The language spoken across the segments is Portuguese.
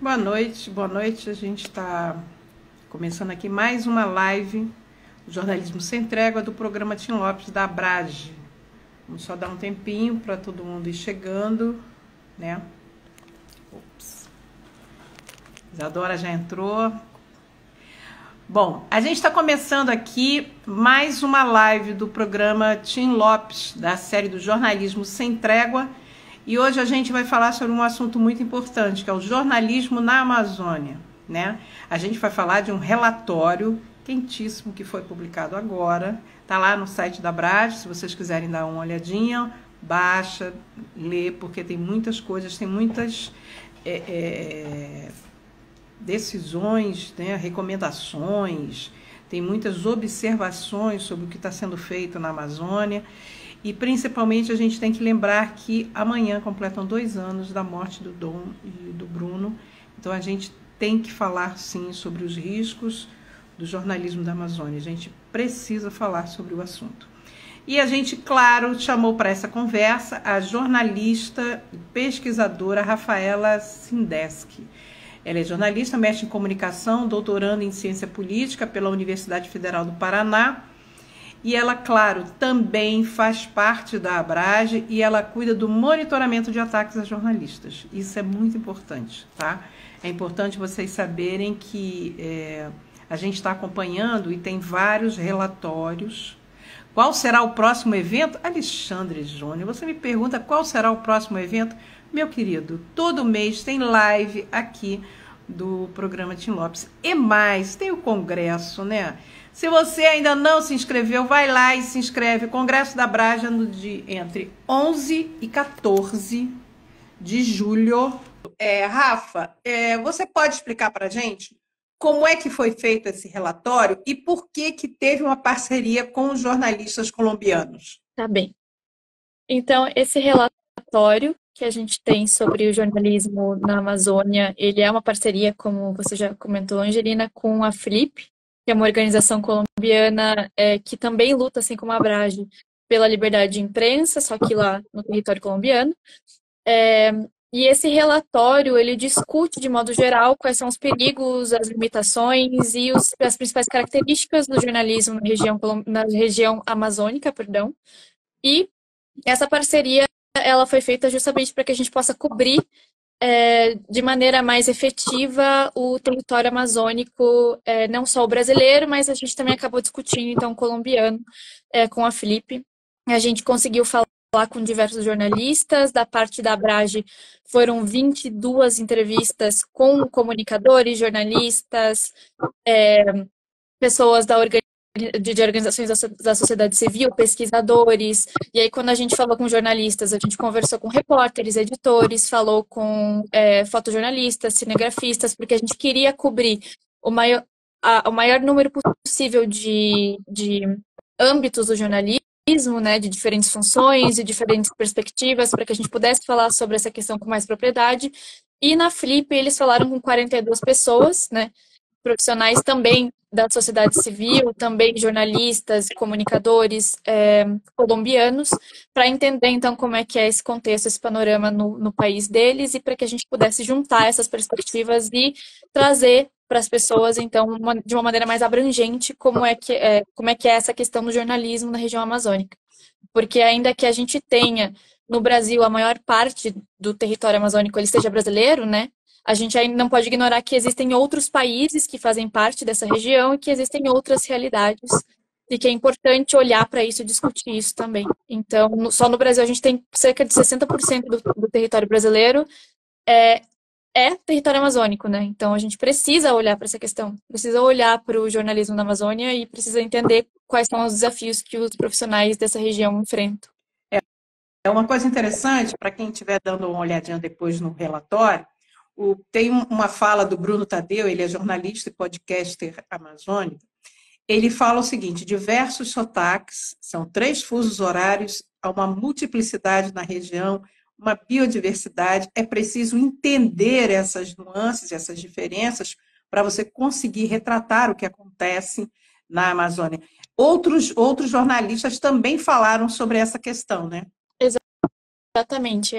Boa noite, boa noite. A gente está começando aqui mais uma live do Jornalismo Sem Trégua do programa Tim Lopes da Abrage. Vamos só dar um tempinho para todo mundo ir chegando, né? Ops. Isadora já entrou. Bom, a gente está começando aqui mais uma live do programa Tim Lopes, da série do Jornalismo Sem Trégua. E hoje a gente vai falar sobre um assunto muito importante, que é o jornalismo na Amazônia, né? A gente vai falar de um relatório quentíssimo que foi publicado agora. Tá lá no site da Abrage, se vocês quiserem dar uma olhadinha, baixa, lê, porque tem muitas coisas, tem muitas decisões, né, recomendações, tem muitas observações sobre o que está sendo feito na Amazônia. E principalmente a gente tem que lembrar que amanhã completam 2 anos da morte do Dom e do Bruno. Então a gente tem que falar sim sobre os riscos do jornalismo da Amazônia. A gente precisa falar sobre o assunto. E a gente, claro, chamou para essa conversa a jornalista e pesquisadora Rafaela Sindeski. Ela é jornalista, mestre em comunicação, doutoranda em ciência política pela Universidade Federal do Paraná. E ela, claro, também faz parte da Abrage e ela cuida do monitoramento de ataques a jornalistas. Isso é muito importante, tá? É importante vocês saberem que a gente está acompanhando e tem vários relatórios. Qual será o próximo evento? Alexandre Júnior, você me pergunta qual será o próximo evento? Meu querido, todo mês tem live aqui do programa Tim Lopes. E mais, tem o congresso, né? Se você ainda não se inscreveu, vai lá e se inscreve. Congresso da Abrage entre 11 e 14 de julho. Rafa, você pode explicar para a gente como é que foi feito esse relatório e por que teve uma parceria com os jornalistas colombianos? Tá bem. Então, esse relatório que a gente tem sobre o jornalismo na Amazônia, ele é uma parceria, como você já comentou, Angelina, com a Flip, que é uma organização colombiana que também luta, assim como a Abrage, pela liberdade de imprensa, só que lá no território colombiano. E esse relatório, ele discute, de modo geral, quais são os perigos, as limitações e as principais características do jornalismo na região amazônica, perdão. E essa parceria, ela foi feita justamente para que a gente possa cobrir de maneira mais efetiva o território amazônico, não só o brasileiro, mas a gente também acabou discutindo, então, o colombiano, com a Felipe. A gente conseguiu falar com diversos jornalistas, da parte da Abrage foram 22 entrevistas com comunicadores, jornalistas, pessoas de organizações da sociedade civil, pesquisadores, e aí quando a gente falou com jornalistas, a gente conversou com repórteres, editores, falou com fotojornalistas, cinegrafistas, porque a gente queria cobrir o maior número possível de âmbitos do jornalismo, né, de diferentes funções, de diferentes perspectivas, para que a gente pudesse falar sobre essa questão com mais propriedade. E na Flip eles falaram com 42 pessoas, né, profissionais também da sociedade civil, também jornalistas, comunicadores colombianos, para entender, então, como é que é esse contexto, esse panorama no país deles, e para que a gente pudesse juntar essas perspectivas e trazer para as pessoas, então, de uma maneira mais abrangente, como é que é essa questão do jornalismo na região amazônica. Porque ainda que a gente tenha, no Brasil, a maior parte do território amazônico ele seja brasileiro, né? A gente ainda não pode ignorar que existem outros países que fazem parte dessa região e que existem outras realidades e que é importante olhar para isso e discutir isso também. Então, só no Brasil a gente tem cerca de 60% do território brasileiro é território amazônico, né? Então a gente precisa olhar para essa questão, precisa olhar para o jornalismo na Amazônia e precisa entender quais são os desafios que os profissionais dessa região enfrentam. É uma coisa interessante, para quem estiver dando uma olhadinha depois no relatório, tem uma fala do Bruno Tadeu, ele é jornalista e podcaster amazônico. Ele fala o seguinte: diversos sotaques, são 3 fusos horários, há uma multiplicidade na região, uma biodiversidade, é preciso entender essas nuances, essas diferenças, para você conseguir retratar o que acontece na Amazônia. Outros jornalistas também falaram sobre essa questão, né? Exatamente.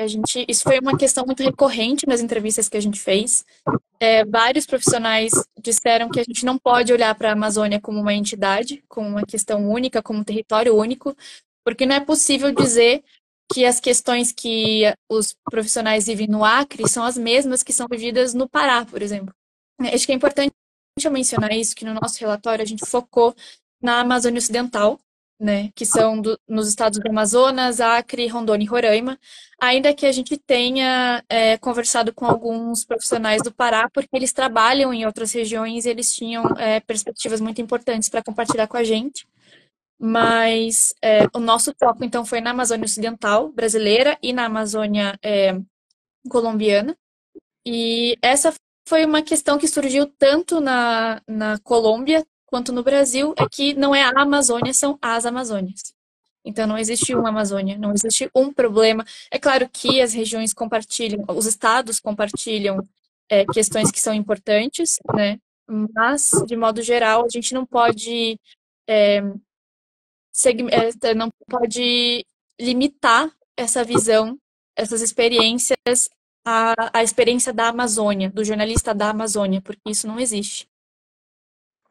Isso foi uma questão muito recorrente nas entrevistas que a gente fez. Vários profissionais disseram que a gente não pode olhar para a Amazônia como uma entidade, como uma questão única, como um território único, porque não é possível dizer que as questões que os profissionais vivem no Acre são as mesmas que são vividas no Pará, por exemplo. Acho que é importante eu mencionar isso, que no nosso relatório a gente focou na Amazônia Ocidental, né, que são nos estados do Amazonas, Acre, Rondônia e Roraima, ainda que a gente tenha conversado com alguns profissionais do Pará, porque eles trabalham em outras regiões e eles tinham perspectivas muito importantes para compartilhar com a gente. Mas o nosso foco, então, foi na Amazônia Ocidental brasileira e na Amazônia colombiana. E essa foi uma questão que surgiu tanto na Colômbia quanto no Brasil, é que não é a Amazônia, são as Amazônias. Então, não existe uma Amazônia, não existe um problema. É claro que as regiões compartilham, os estados compartilham questões que são importantes, né? Mas, de modo geral, a gente não pode não pode limitar essa visão, essas experiências à experiência da Amazônia, do jornalista da Amazônia, porque isso não existe.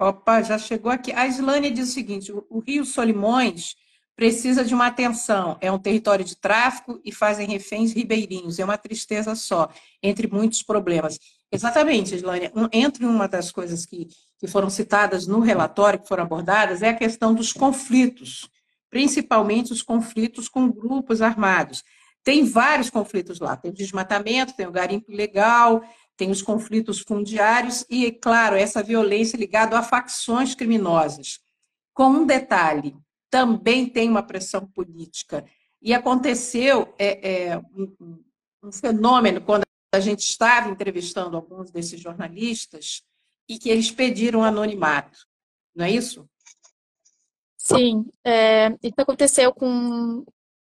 Opa, já chegou aqui. A Islânia diz o seguinte: o Rio Solimões precisa de uma atenção. É um território de tráfico e fazem reféns ribeirinhos. É uma tristeza só, entre muitos problemas. Exatamente, Islânia. Entre uma das coisas que foram citadas no relatório, que foram abordadas, é a questão dos conflitos, principalmente os conflitos com grupos armados. Tem vários conflitos lá. Tem o desmatamento, tem o garimpo ilegal, tem os conflitos fundiários e, claro, essa violência ligada a facções criminosas. Com um detalhe, também tem uma pressão política. E aconteceu um fenômeno quando a gente estava entrevistando alguns desses jornalistas e que eles pediram anonimato, não é isso? Sim, isso aconteceu com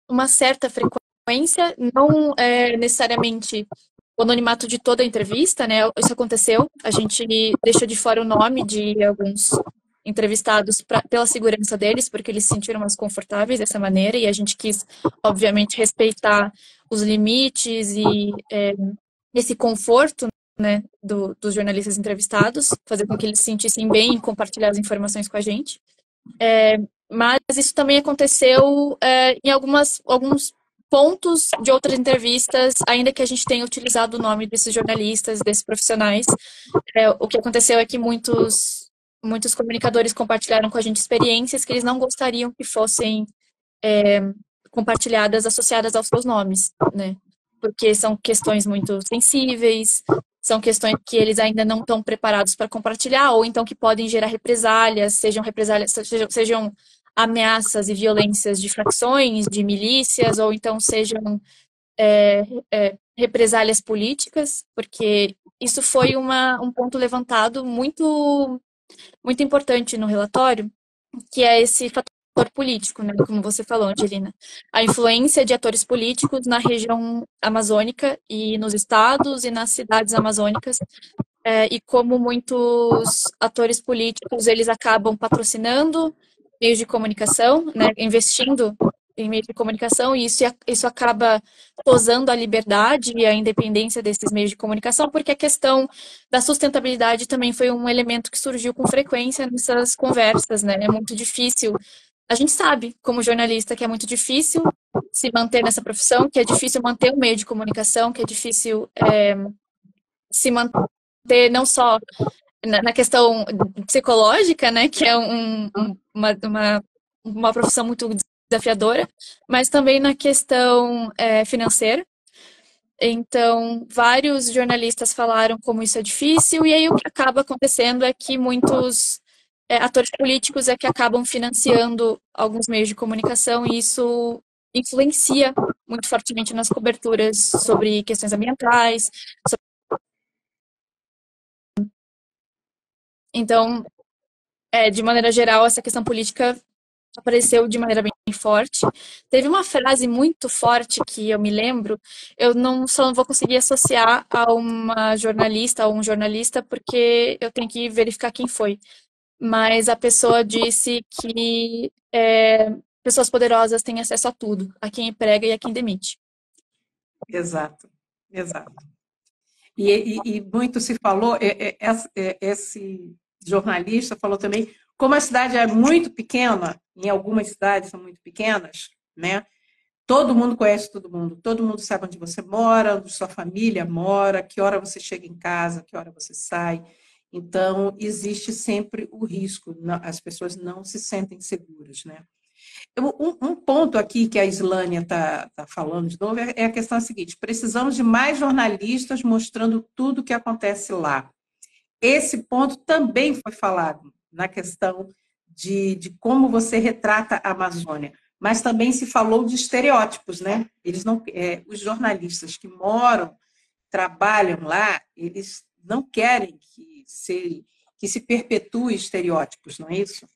uma certa frequência, não necessariamente o anonimato de toda a entrevista, né? Isso aconteceu, a gente deixou de fora o nome de alguns entrevistados pela segurança deles, porque eles se sentiram mais confortáveis dessa maneira, e a gente quis, obviamente, respeitar os limites e esse conforto, né, dos jornalistas entrevistados, fazer com que eles se sentissem bem em compartilhar as informações com a gente. Mas isso também aconteceu em alguns pontos de outras entrevistas, ainda que a gente tenha utilizado o nome desses jornalistas, desses profissionais. O que aconteceu é que muitos comunicadores compartilharam com a gente experiências que eles não gostariam que fossem compartilhadas, associadas aos seus nomes, né? Porque são questões muito sensíveis, são questões que eles ainda não estão preparados para compartilhar, ou então que podem gerar represálias, sejam ameaças e violências de facções, de milícias, ou então sejam represálias políticas, porque isso foi um ponto levantado muito, muito importante no relatório, que é esse fator político, né, como você falou, Angelina. A influência de atores políticos na região amazônica e nos estados e nas cidades amazônicas, e como muitos atores políticos, eles acabam patrocinando meios de comunicação, né, investindo em meios de comunicação, e isso acaba tosando a liberdade e a independência desses meios de comunicação, porque a questão da sustentabilidade também foi um elemento que surgiu com frequência nessas conversas, né? É muito difícil. A gente sabe, como jornalista, que é muito difícil se manter nessa profissão, que é difícil manter o meio de comunicação, que é difícil se manter não só na questão psicológica, né, que é uma profissão muito desafiadora, mas também na questão financeira. Então, vários jornalistas falaram como isso é difícil, e aí o que acaba acontecendo é que muitos atores políticos é que acabam financiando alguns meios de comunicação, e isso influencia muito fortemente nas coberturas sobre questões ambientais. Então, de maneira geral, essa questão política apareceu de maneira bem forte. Teve uma frase muito forte que eu me lembro, só não vou conseguir associar a uma jornalista ou um jornalista, porque eu tenho que verificar quem foi. Mas a pessoa disse que pessoas poderosas têm acesso a tudo, a quem emprega e a quem demite. exato, exato. E muito se falou, esse jornalista falou também, como a cidade é muito pequena, em algumas cidades são muito pequenas, né? Todo mundo conhece todo mundo sabe onde você mora, onde sua família mora, que hora você chega em casa, que hora você sai. Então, existe sempre o risco, as pessoas não se sentem seguras, né? Um ponto aqui que a Islânia está falando de novo é a questão seguinte: precisamos de mais jornalistas mostrando tudo o que acontece lá. Esse ponto também foi falado na questão de como você retrata a Amazônia, mas também se falou de estereótipos, né? Eles não, os jornalistas que moram, trabalham lá, eles não querem que se perpetue estereótipos, não é isso?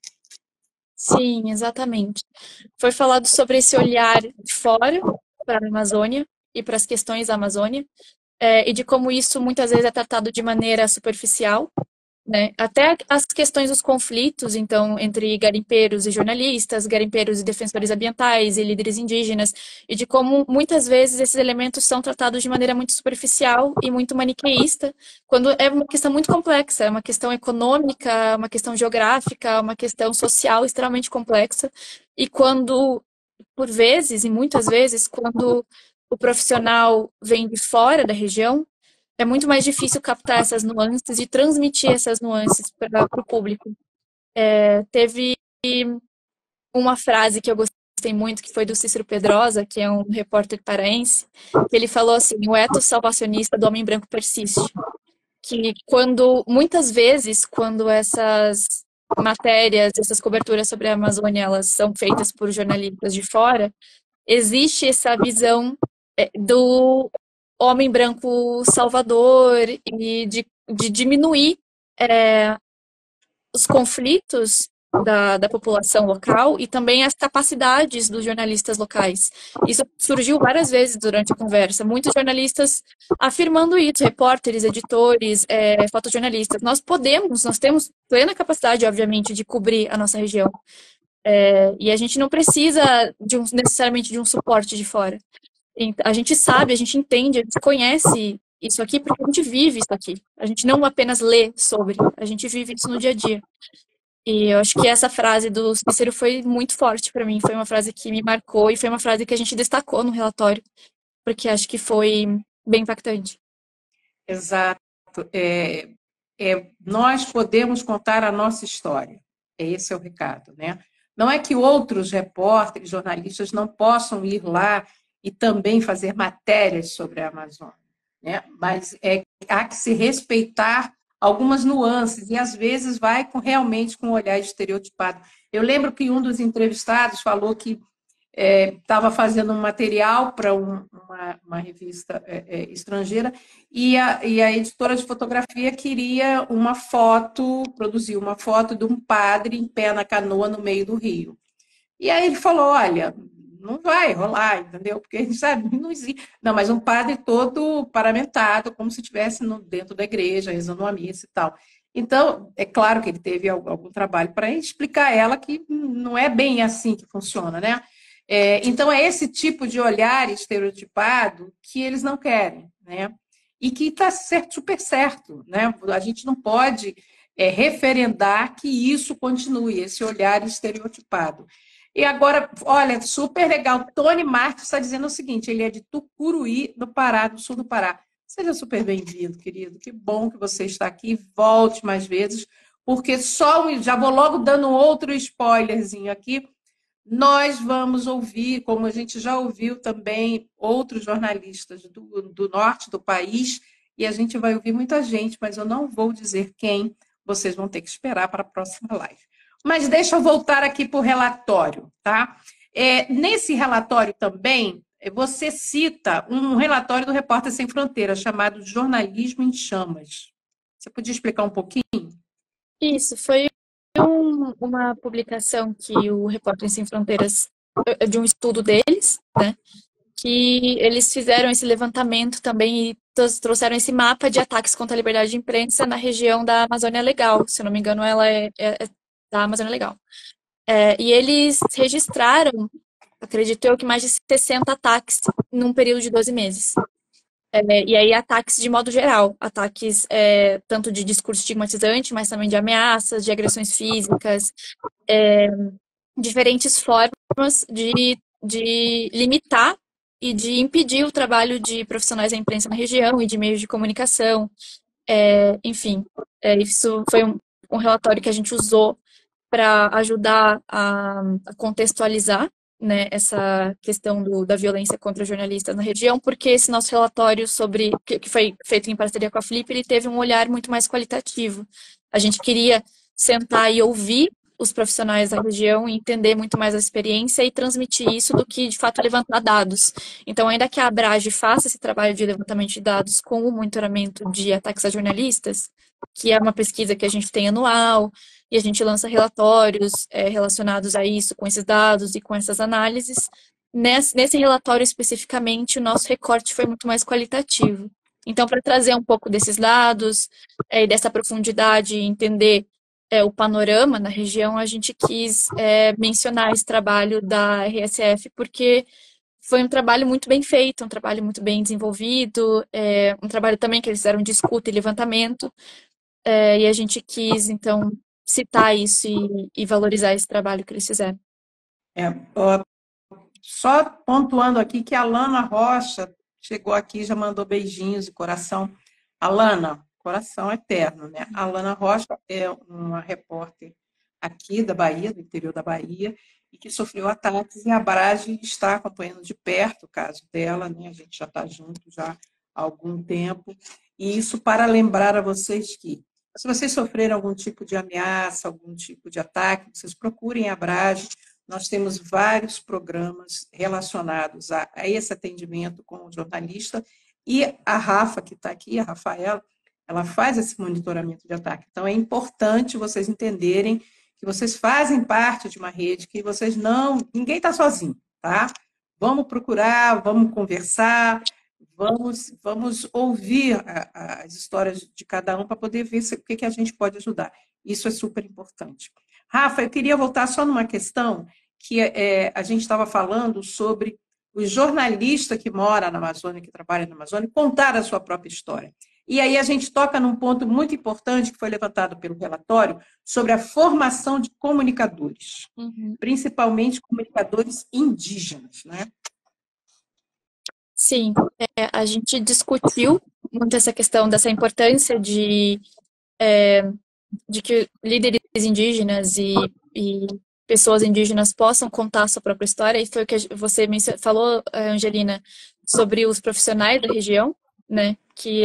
Sim, exatamente. Foi falado sobre esse olhar de fora para a Amazônia e para as questões da Amazônia, e de como isso muitas vezes é tratado de maneira superficial, né? Até as questões dos conflitos, então, entre garimpeiros e jornalistas, garimpeiros e defensores ambientais e líderes indígenas, e de como muitas vezes esses elementos são tratados de maneira muito superficial e muito maniqueísta, quando é uma questão muito complexa, é uma questão econômica, uma questão geográfica, uma questão social extremamente complexa, e quando, por vezes, e muitas vezes, quando o profissional vem de fora da região, é muito mais difícil captar essas nuances e transmitir essas nuances para o público. Teve uma frase que eu gostei muito, que foi do Cícero Pedrosa, que é um repórter paraense, que ele falou assim: o ethos salvacionista do homem branco persiste. Que muitas vezes, quando essas matérias, essas coberturas sobre a Amazônia, elas são feitas por jornalistas de fora, existe essa visão do homem branco salvador e de diminuir é, os conflitos da população local e também as capacidades dos jornalistas locais. Isso surgiu várias vezes durante a conversa. Muitos jornalistas afirmando isso, repórteres, editores, fotojornalistas. Nós temos plena capacidade, obviamente, de cobrir a nossa região. E a gente não precisa necessariamente de um suporte de fora. A gente sabe, a gente entende, a gente conhece isso aqui porque a gente vive isso aqui. A gente não apenas lê sobre, a gente vive isso no dia a dia. E eu acho que essa frase do Cícero foi muito forte para mim, foi uma frase que me marcou e foi uma frase que a gente destacou no relatório, porque acho que foi bem impactante. Exato. Nós podemos contar a nossa história. Esse é o recado, né? Não é que outros repórteres, jornalistas não possam ir lá e também fazer matérias sobre a Amazônia, né? Mas há que se respeitar algumas nuances e às vezes vai realmente com um olhar estereotipado. Eu lembro que um dos entrevistados falou que estava fazendo um material para uma revista estrangeira e a editora de fotografia queria uma foto, produzir uma foto de um padre em pé na canoa no meio do rio. E aí ele falou, olha, não vai rolar, entendeu? Porque a gente sabe, não existe. Não, mas um padre todo paramentado, como se estivesse dentro da igreja, rezando uma missa e tal. Então, é claro que ele teve algum trabalho para explicar a ela que não é bem assim que funciona, né? Então, é esse tipo de olhar estereotipado que eles não querem, né? E que está super certo, né? A gente não pode referendar que isso continue, esse olhar estereotipado. E agora, olha, super legal. Tony Marques está dizendo o seguinte: ele é de Tucuruí, do Pará, do sul do Pará. Seja super bem-vindo, querido. Que bom que você está aqui. Volte mais vezes, porque já vou logo dando outro spoilerzinho aqui. Nós vamos ouvir, como a gente já ouviu também, outros jornalistas do norte do país, e a gente vai ouvir muita gente, mas eu não vou dizer quem, vocês vão ter que esperar para a próxima live. Mas deixa eu voltar aqui para o relatório, tá? Nesse relatório também, você cita um relatório do Repórter Sem Fronteiras, chamado Jornalismo em Chamas. Você podia explicar um pouquinho? Isso, foi uma publicação que o Repórter Sem Fronteiras, de um estudo deles, né? Que eles fizeram esse levantamento também e trouxeram esse mapa de ataques contra a liberdade de imprensa na região da Amazônia Legal. Se eu não me engano, ela é da Amazônia Legal. E eles registraram acredito eu, que mais de 60 ataques num período de 12 meses. E aí ataques de modo geral, ataques tanto de discurso estigmatizante, mas também de ameaças, de agressões físicas, diferentes formas de limitar e de impedir o trabalho de profissionais da imprensa na região e de meios de comunicação. Enfim, isso foi um relatório que a gente usou para ajudar a contextualizar, né, essa questão da violência contra jornalistas na região, porque esse nosso relatório que foi feito em parceria com a Flip, ele teve um olhar muito mais qualitativo. A gente queria sentar e ouvir os profissionais da região e entender muito mais a experiência e transmitir isso do que, de fato, levantar dados. Então, ainda que a Abrage faça esse trabalho de levantamento de dados com o monitoramento de ataques a jornalistas, que é uma pesquisa que a gente tem anual, e a gente lança relatórios relacionados a isso, com esses dados e com essas análises. Nesse relatório especificamente, o nosso recorte foi muito mais qualitativo. Então, para trazer um pouco desses dados e dessa profundidade, entender o panorama na região, a gente quis mencionar esse trabalho da RSF, porque foi um trabalho muito bem feito, um trabalho muito bem desenvolvido, um trabalho também que eles fizeram de escuta e levantamento, e a gente quis, então, citar isso e valorizar esse trabalho que eles fizeram. Ó, só pontuando aqui que a Lana Rocha chegou aqui, já mandou beijinhos e coração. Alana, coração eterno, né? A Lana Rocha é uma repórter aqui da Bahia, do interior da Bahia, e que sofreu ataques, e a Brage está acompanhando de perto o caso dela, né? A gente já está junto já há algum tempo. E isso para lembrar a vocês que, se vocês sofreram algum tipo de ameaça, algum tipo de ataque, vocês procurem a Brage. Nós temos vários programas relacionados a esse atendimento com o jornalista, e a Rafa, que está aqui, a Rafaela, ela faz esse monitoramento de ataque. Então, é importante vocês entenderem que vocês fazem parte de uma rede, que vocês não... Ninguém está sozinho, tá? Vamos procurar, vamos conversar, vamos ouvir as histórias de cada um para poder ver o que a gente pode ajudar. Isso é super importante. Rafa, eu queria voltar só numa questão que a gente estava falando sobre o jornalista que mora na Amazônia, que trabalha na Amazônia, contar a sua própria história. E aí a gente toca num ponto muito importante que foi levantado pelo relatório sobre a formação de comunicadores, principalmente comunicadores indígenas, né? Sim, a gente discutiu muito essa questão dessa importância de que líderes indígenas e pessoas indígenas possam contar a sua própria história, e foi o que você falou, Angelina, sobre os profissionais da região, né, que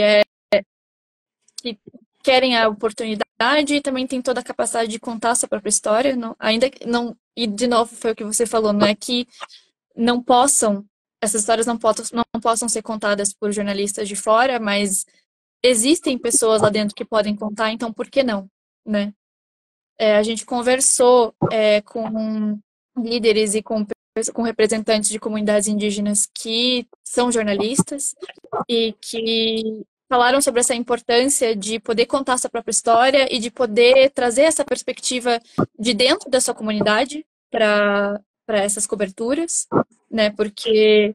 querem a oportunidade e também tem toda a capacidade de contar a sua própria história, não, ainda que não, e de novo foi o que você falou, não é que não possam, essas histórias não possam ser contadas por jornalistas de fora, mas existem pessoas lá dentro que podem contar, então por que não, né? A gente conversou com líderes e com representantes de comunidades indígenas que são jornalistas e que falaram sobre essa importância de poder contar sua própria história e de poder trazer essa perspectiva de dentro da sua comunidade para essas coberturas, né? Porque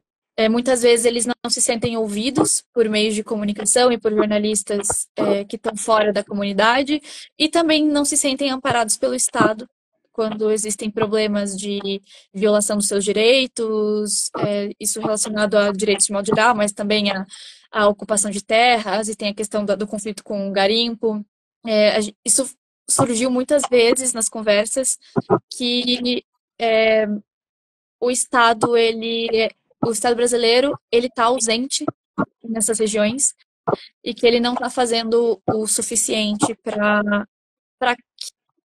muitas vezes eles não se sentem ouvidos por meios de comunicação e por jornalistas que estão fora da comunidade e também não se sentem amparados pelo Estado quando existem problemas de violação dos seus direitos, isso relacionado a direitos de modo geral, mas também a ocupação de terras, e tem a questão do conflito com o garimpo. Isso surgiu muitas vezes nas conversas, que o Estado, o Estado brasileiro, ele está ausente nessas regiões e que ele não está fazendo o suficiente para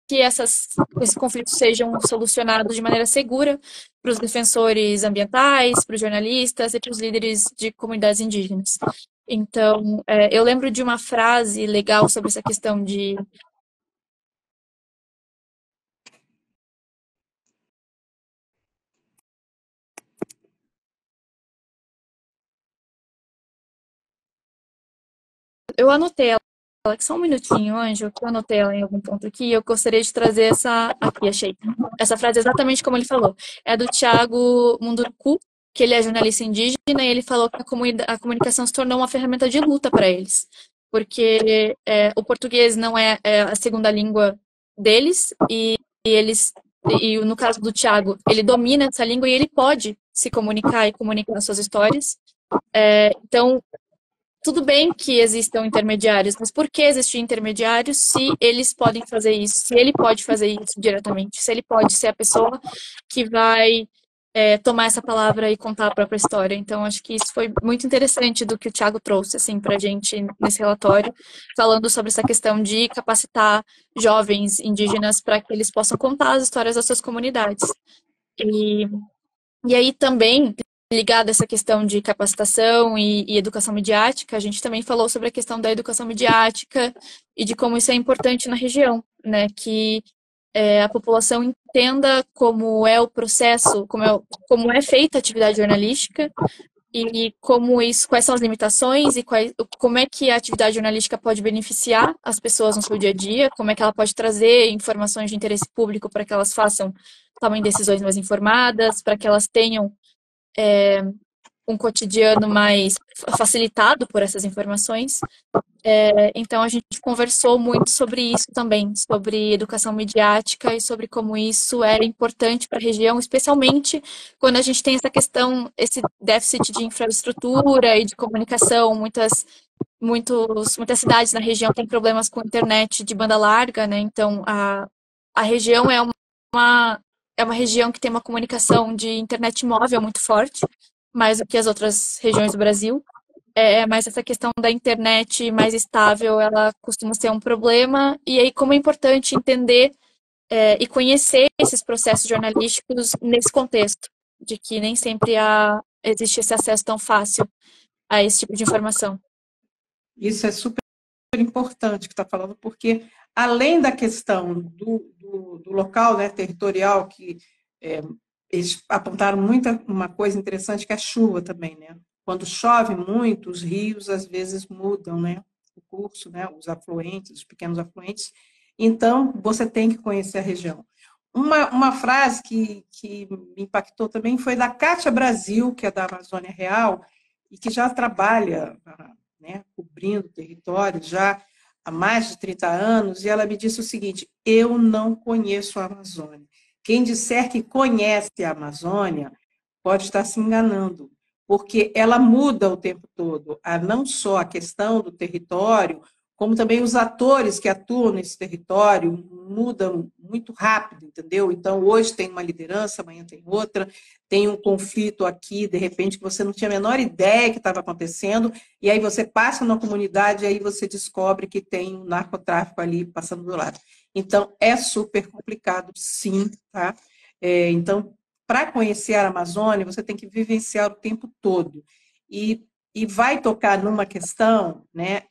que esses conflitos sejam solucionados de maneira segura para os defensores ambientais, para os jornalistas e para os líderes de comunidades indígenas. Então, eu lembro de uma frase legal sobre essa questão de eu anotei ela Só um minutinho, Anjo, que eu anotei ela em algum ponto aqui, eu gostaria de trazer essa aqui, achei. Essa frase exatamente como ele falou. É do Thiago Munduruku, que ele é jornalista indígena, e ele falou que a comunicação se tornou uma ferramenta de luta para eles. Porque o português não é a segunda língua deles, e eles, e no caso do Thiago, ele domina essa língua e ele pode se comunicar e comunicar suas histórias. Então, tudo bem que existam intermediários, mas por que existir intermediários se eles podem fazer isso? Se ele pode fazer isso diretamente? Se ele pode ser a pessoa que vai tomar essa palavra e contar a própria história? Então, acho que isso foi muito interessante do que o Thiago trouxe, assim, pra gente nesse relatório, falando sobre essa questão de capacitar jovens indígenas para que eles possam contar as histórias das suas comunidades. E aí também, ligado a essa questão de capacitação e educação midiática, a gente também falou sobre a questão da educação midiática e de como isso é importante na região, né? Que a população entenda como é o processo, como é feita a atividade jornalística e como isso, quais são as limitações e como é que a atividade jornalística pode beneficiar as pessoas no seu dia a dia, como é que ela pode trazer informações de interesse público para que elas tomem decisões mais informadas, para que elas tenham um cotidiano mais facilitado por essas informações. Então, a gente conversou muito sobre isso também, sobre educação midiática e sobre como isso era importante para a região, especialmente quando a gente tem essa questão, esse déficit de infraestrutura e de comunicação. Muitas cidades na região têm problemas com internet de banda larga, né? Então, a região é uma região que tem uma comunicação de internet móvel muito forte, mais do que as outras regiões do Brasil. Mas essa questão da internet mais estável, ela costuma ser um problema. E aí, como é importante entender e conhecer esses processos jornalísticos nesse contexto, de que nem sempre existe esse acesso tão fácil a esse tipo de informação. Isso é super importante que está falando, porque além da questão do local, né, territorial, que eles apontaram uma coisa interessante, que é a chuva também, né? Quando chove muito, os rios às vezes mudam, né, o curso, né, os afluentes, os pequenos afluentes. Então, você tem que conhecer a região. Uma frase que me impactou também foi da Kátia Brasil, que é da Amazônia Real, e que já trabalha, né, cobrindo território já há mais de 30 anos, e ela me disse o seguinte: eu não conheço a Amazônia. Quem disser que conhece a Amazônia pode estar se enganando, porque ela muda o tempo todo, não só a questão do território, como também os atores que atuam nesse território mudam muito rápido, entendeu? Então, hoje tem uma liderança, amanhã tem outra, tem um conflito aqui, de repente, que você não tinha a menor ideia que estava acontecendo, e aí você passa na comunidade e aí você descobre que tem um narcotráfico ali passando do lado. Então, é super complicado, sim, tá? Então, para conhecer a Amazônia, você tem que vivenciar o tempo todo. E vai tocar numa questão, né,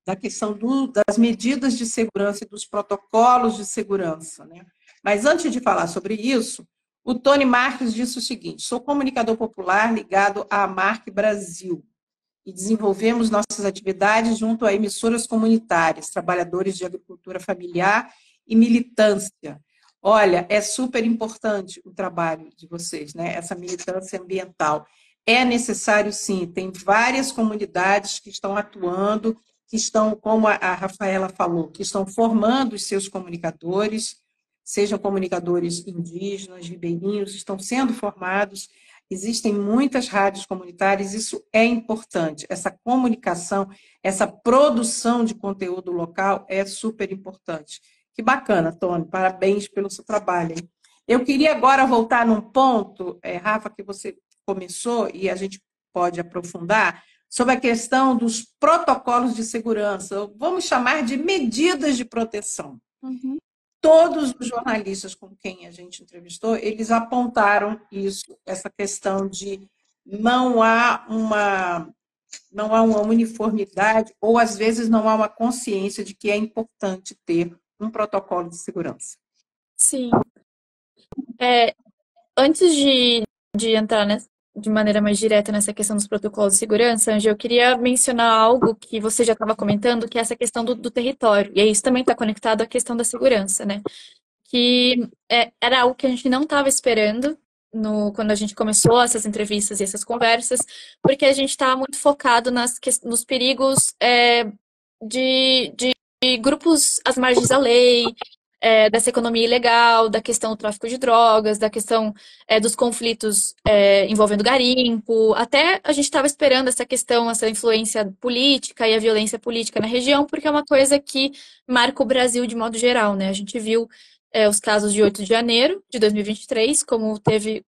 da questão das medidas de segurança e dos protocolos de segurança, né? Mas antes de falar sobre isso, o Tony Marques disse o seguinte: sou comunicador popular ligado à Marc Brasil e desenvolvemos nossas atividades junto a emissoras comunitárias, trabalhadores de agricultura familiar e militância. Olha, é super importante o trabalho de vocês, né? Essa militância ambiental. É necessário, sim, tem várias comunidades que estão atuando, que estão, como a Rafaela falou, que estão formando os seus comunicadores, sejam comunicadores indígenas, ribeirinhos, estão sendo formados. Existem muitas rádios comunitárias, isso é importante. Essa comunicação, essa produção de conteúdo local é super importante. Que bacana, Tony, parabéns pelo seu trabalho. Hein? Eu queria agora voltar num ponto, Rafa, que você começou e a gente pode aprofundar, sobre a questão dos protocolos de segurança, vamos chamar de medidas de proteção. Uhum. Todos os jornalistas com quem a gente entrevistou, eles apontaram isso, essa questão de não há uma uniformidade, ou às vezes não há uma consciência de que é importante ter um protocolo de segurança. Sim. Antes de entrar de maneira mais direta nessa questão dos protocolos de segurança, Ângela, eu queria mencionar algo que você já estava comentando, que é essa questão do território. E aí isso também está conectado à questão da segurança, né? Que era algo que a gente não estava esperando quando a gente começou essas entrevistas e essas conversas, porque a gente estava muito focado nos perigos de grupos às margens da lei, dessa economia ilegal, da questão do tráfico de drogas, da questão dos conflitos envolvendo garimpo. Até a gente estava esperando essa questão, essa influência política e a violência política na região, porque é uma coisa que marca o Brasil de modo geral, né? A gente viu os casos de 8 de janeiro de 2023, como teve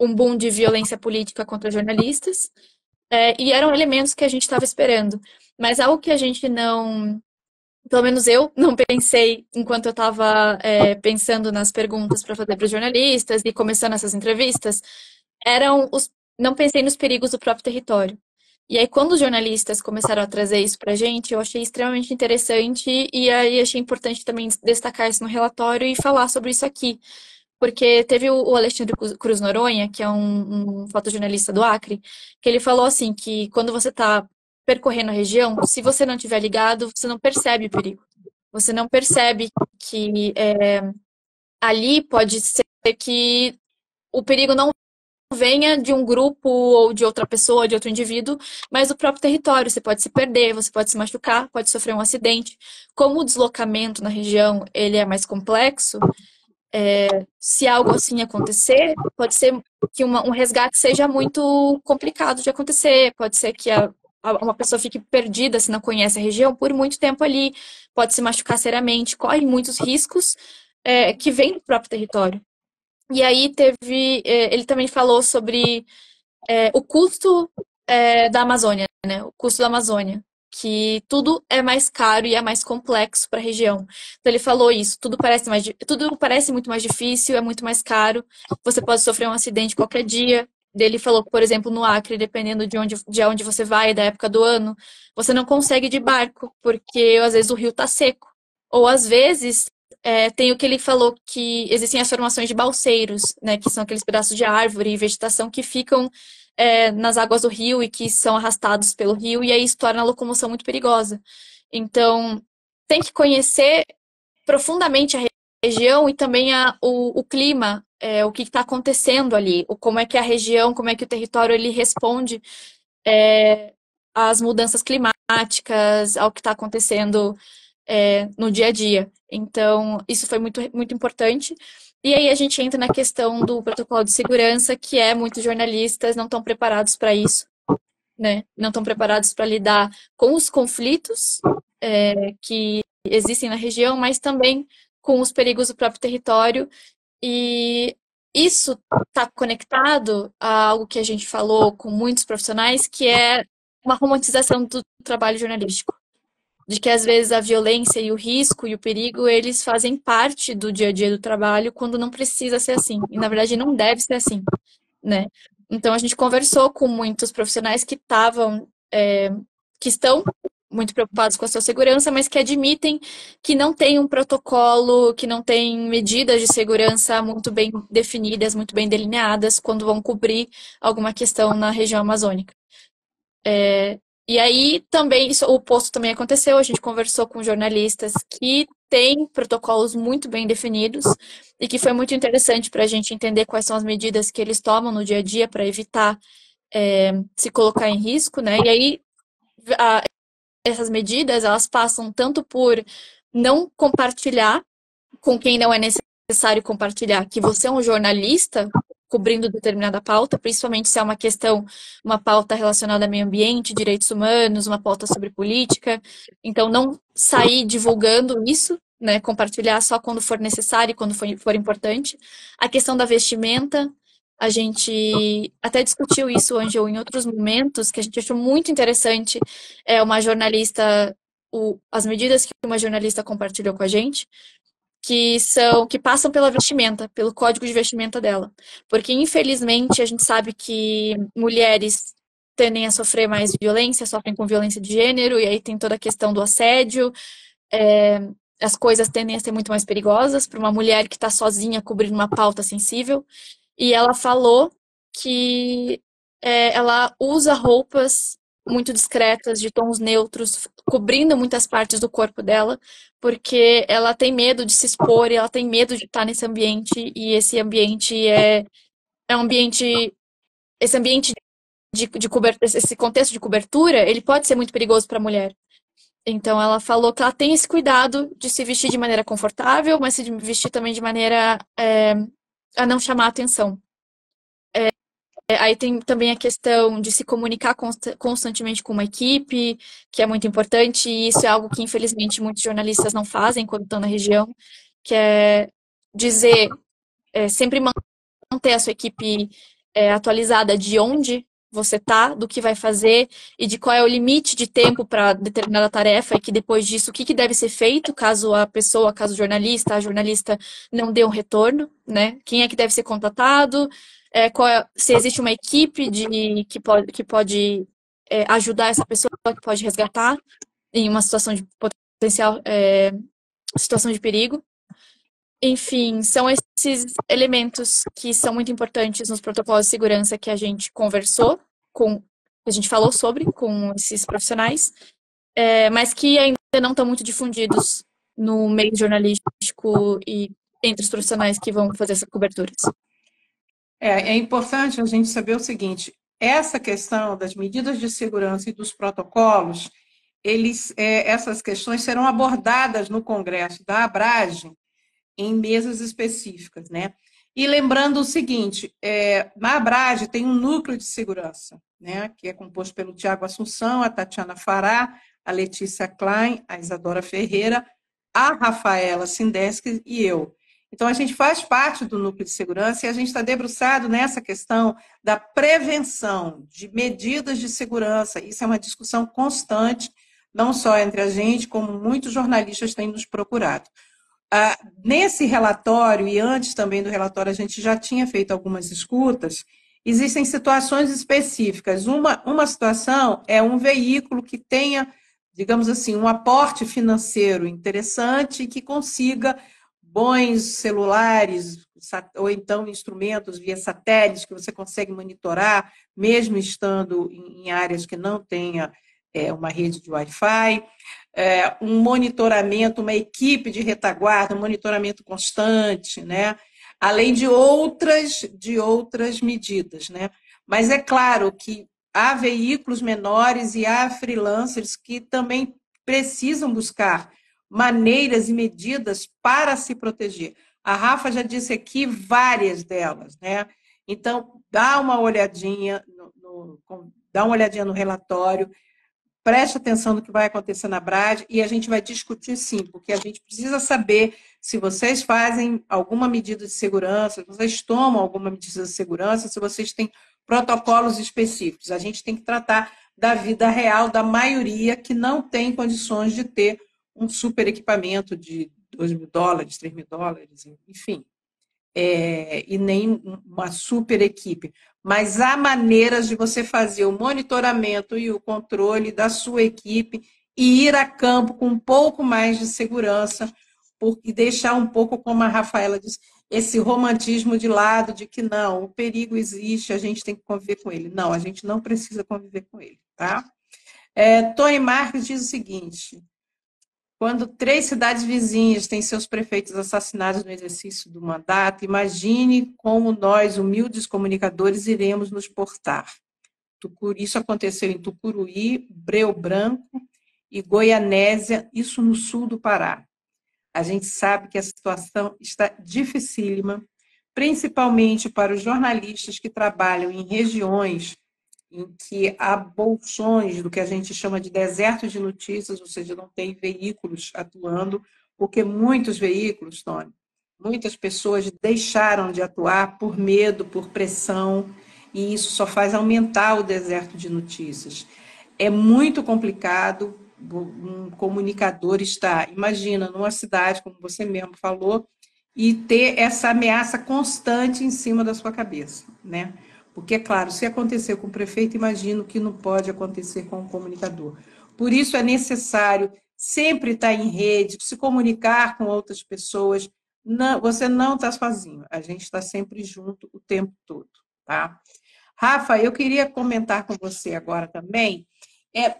um boom de violência política contra jornalistas, e eram elementos que a gente estava esperando. Mas algo que a gente não, pelo menos eu, não pensei enquanto eu estava pensando nas perguntas para fazer para os jornalistas e começando essas entrevistas, não pensei nos perigos do próprio território. E aí, quando os jornalistas começaram a trazer isso para a gente, eu achei extremamente interessante e aí achei importante também destacar isso no relatório e falar sobre isso aqui. Porque teve o Alexandre Cruz Noronha, que é um fotojornalista do Acre, que ele falou assim, que quando você está percorrendo a região, se você não estiver ligado, você não percebe o perigo. Você não percebe que ali pode ser que o perigo não venha de um grupo ou de outra pessoa, de outro indivíduo, mas do próprio território. Você pode se perder, você pode se machucar, pode sofrer um acidente. Como o deslocamento na região ele é mais complexo, se algo assim acontecer, pode ser que um resgate seja muito complicado de acontecer, pode ser que uma pessoa fique perdida se não conhece a região por muito tempo ali, pode se machucar seriamente, corre muitos riscos que vêm do próprio território. E aí ele também falou sobre o custo da Amazônia, né? O custo da Amazônia, que tudo é mais caro e é mais complexo para a região. Então ele falou isso, tudo parece muito mais difícil, é muito mais caro. Você pode sofrer um acidente qualquer dia. Ele falou, por exemplo, no Acre, dependendo de onde você vai, da época do ano, você não consegue ir de barco, porque às vezes o rio está seco. Ou às vezes tem o que ele falou que existem as formações de balseiros, né, que são aqueles pedaços de árvore e vegetação que ficam nas águas do rio e que são arrastados pelo rio, e aí isso torna a locomoção muito perigosa. Então, tem que conhecer profundamente a região e também o clima, o que está acontecendo ali, como é que a região, como é que o território ele responde às mudanças climáticas, ao que está acontecendo no dia a dia. Então, isso foi muito, muito importante. E aí a gente entra na questão do protocolo de segurança, que muitos jornalistas não estão preparados para isso, né? Não estão preparados para lidar com os conflitos que existem na região, mas também com os perigos do próprio território. E isso está conectado a algo que a gente falou com muitos profissionais, que é uma romantização do trabalho jornalístico, de que às vezes a violência e o risco e o perigo, eles fazem parte do dia a dia do trabalho, quando não precisa ser assim. E na verdade não deve ser assim, né? Então a gente conversou com muitos profissionais que estão muito preocupados com a sua segurança, mas que admitem que não tem um protocolo, que não tem medidas de segurança muito bem definidas, muito bem delineadas, quando vão cobrir alguma questão na região amazônica. E aí também, o oposto também aconteceu, a gente conversou com jornalistas que têm protocolos muito bem definidos e que foi muito interessante para a gente entender quais são as medidas que eles tomam no dia a dia para evitar se colocar em risco, né? E aí essas medidas, elas passam tanto por não compartilhar com quem não é necessário compartilhar, que você é um jornalista cobrindo determinada pauta, principalmente se é uma pauta relacionada ao meio ambiente, direitos humanos, uma pauta sobre política. Então, não sair divulgando isso, né? Compartilhar só quando for necessário e quando for importante. A questão da vestimenta, a gente até discutiu isso, Ângelo, em outros momentos, que a gente achou muito interessante. Uma jornalista, as medidas que uma jornalista compartilhou com a gente, que passam pela vestimenta, pelo código de vestimenta dela. Porque, infelizmente, a gente sabe que mulheres tendem a sofrer mais violência, sofrem com violência de gênero, e aí tem toda a questão do assédio. As coisas tendem a ser muito mais perigosas para uma mulher que está sozinha cobrindo uma pauta sensível. E ela falou que ela usa roupas muito discretas, de tons neutros, cobrindo muitas partes do corpo dela, porque ela tem medo de se expor e ela tem medo de estar nesse ambiente, e esse ambiente é um ambiente. Esse ambiente de cobertura, esse contexto de cobertura, ele pode ser muito perigoso para a mulher. Então ela falou que ela tem esse cuidado de se vestir de maneira confortável, mas se vestir também de maneira a não chamar a atenção. Aí tem também a questão de se comunicar constantemente com uma equipe, que é muito importante, e isso é algo que, infelizmente, muitos jornalistas não fazem quando estão na região, que é dizer, sempre manter a sua equipe atualizada de onde você tá, do que vai fazer e de qual é o limite de tempo para determinada tarefa e que depois disso o que deve ser feito caso caso a jornalista não dê um retorno, né? Quem é que deve ser contatado, se existe uma equipe que pode ajudar essa pessoa, que pode resgatar em uma situação de potencial situação de perigo. Enfim, são esses elementos que são muito importantes nos protocolos de segurança que a gente a gente falou sobre com esses profissionais, mas que ainda não estão muito difundidos no meio jornalístico e entre os profissionais que vão fazer essas coberturas. É importante a gente saber o seguinte: essa questão das medidas de segurança e dos protocolos, essas questões serão abordadas no Congresso da Abrage em mesas específicas, né? E lembrando o seguinte, na Abrage tem um núcleo de segurança, né? Que é composto pelo Tiago Assunção, a Tatiana Fará, a Letícia Klein, a Isadora Ferreira, a Rafaela Sindeschi e eu. Então, a gente faz parte do núcleo de segurança e a gente está debruçado nessa questão da prevenção de medidas de segurança. Isso é uma discussão constante, não só entre a gente, como muitos jornalistas têm nos procurado. Nesse relatório, e antes também do relatório, a gente já tinha feito algumas escutas, existem situações específicas. Uma situação é um veículo que tenha, digamos assim, um aporte financeiro interessante e que consiga bons celulares, ou então instrumentos via satélite que você consegue monitorar, mesmo estando em áreas que não tenha uma rede de Wi-Fi, um monitoramento, uma equipe de retaguarda, um monitoramento constante, né? Além de outras medidas, né? Mas é claro que há veículos menores e há freelancers que também precisam buscar maneiras e medidas para se proteger. A Rafa já disse aqui várias delas, né? Então, dá uma olhadinha no relatório, preste atenção no que vai acontecer na Brad e a gente vai discutir sim, porque a gente precisa saber se vocês fazem alguma medida de segurança, se vocês tomam alguma medida de segurança, se vocês têm protocolos específicos. A gente tem que tratar da vida real da maioria que não tem condições de ter um super equipamento de $2.000, $3.000, enfim. E nem uma super equipe. Mas há maneiras de você fazer o monitoramento e o controle da sua equipe e ir a campo com um pouco mais de segurança e deixar um pouco, como a Rafaela disse, esse romantismo de lado de que não, o perigo existe, a gente tem que conviver com ele. Não, a gente não precisa conviver com ele, tá? Tony Marques diz o seguinte: quando 3 cidades vizinhas têm seus prefeitos assassinados no exercício do mandato, imagine como nós, humildes comunicadores, iremos nos portar. Isso aconteceu em Tucuruí, Breu Branco e Goianésia, isso no sul do Pará. A gente sabe que a situação está dificílima, principalmente para os jornalistas que trabalham em regiões em que há bolsões do que a gente chama de desertos de notícias, ou seja, não tem veículos atuando, porque muitos veículos, Tony, muitas pessoas deixaram de atuar por medo, por pressão, e isso só faz aumentar o deserto de notícias. É muito complicado um comunicador estar, imagina, numa cidade, como você mesmo falou, e ter essa ameaça constante em cima da sua cabeça, né? Porque, é claro, se aconteceu com o prefeito, imagino que não pode acontecer com o comunicador. Por isso é necessário sempre estar em rede, se comunicar com outras pessoas. Não, você não está sozinho, a gente está sempre junto o tempo todo, tá? Rafa, eu queria comentar com você agora também.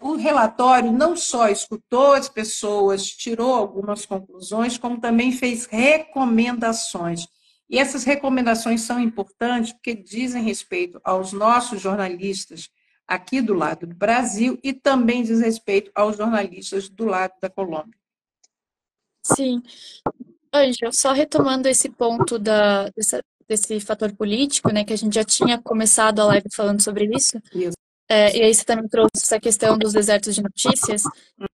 O relatório não só escutou as pessoas, tirou algumas conclusões, como também fez recomendações. E essas recomendações são importantes porque dizem respeito aos nossos jornalistas aqui do lado do Brasil e também diz respeito aos jornalistas do lado da Colômbia. Sim. Ângela, só retomando esse ponto desse fator político, né, que a gente já tinha começado a live falando sobre isso, Isso. e aí você também trouxe essa questão dos desertos de notícias. Uhum.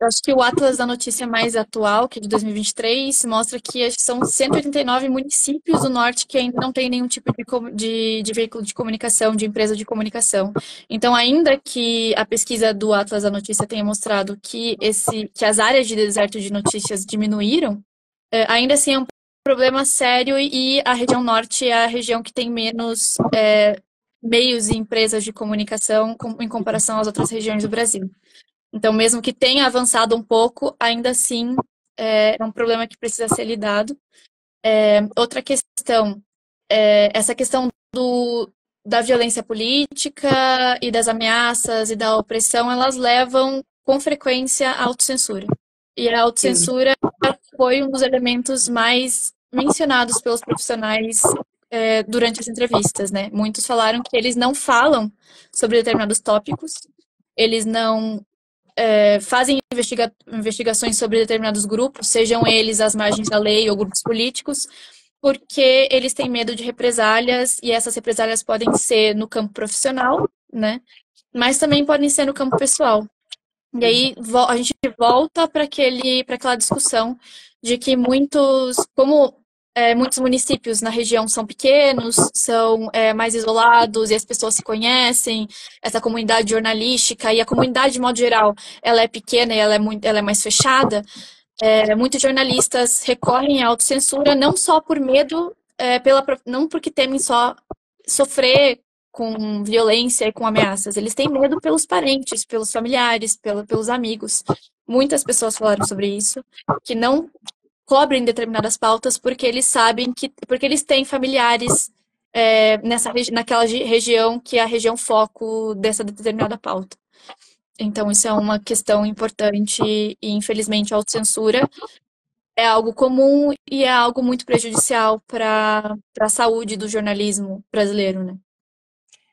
Eu acho que o Atlas da Notícia mais atual, que é de 2023, mostra que acho que são 189 municípios do norte que ainda não tem nenhum tipo de veículo de comunicação, de empresa de comunicação. Então, ainda que a pesquisa do Atlas da Notícia tenha mostrado que as áreas de deserto de notícias diminuíram, ainda assim é um problema sério e a região norte é a região que tem menos meios e empresas de comunicação em comparação às outras regiões do Brasil. Então, mesmo que tenha avançado um pouco, ainda assim é um problema que precisa ser lidado. Outra questão, essa questão da violência política e das ameaças e da opressão, elas levam com frequência à autocensura. E a autocensura foi um dos elementos mais mencionados pelos profissionais durante as entrevistas, né? Muitos falaram que eles não falam sobre determinados tópicos, eles não fazem investigações sobre determinados grupos, sejam eles às margens da lei ou grupos políticos, porque eles têm medo de represálias, e essas represálias podem ser no campo profissional, né? Mas também podem ser no campo pessoal. E aí a gente volta para aquela discussão de que muitos municípios na região são pequenos, são mais isolados e as pessoas se conhecem, essa comunidade jornalística e a comunidade de modo geral, ela é pequena e ela é mais fechada. Muitos jornalistas recorrem à autocensura não só por medo, não porque temem só sofrer com violência e com ameaças. Eles têm medo pelos parentes, pelos familiares, pelos amigos. Muitas pessoas falaram sobre isso, que não cobrem determinadas pautas porque eles sabem porque eles têm familiares naquela região que é a região foco dessa determinada pauta. Então, isso é uma questão importante e, infelizmente, a autocensura é algo comum e é algo muito prejudicial para a saúde do jornalismo brasileiro, né?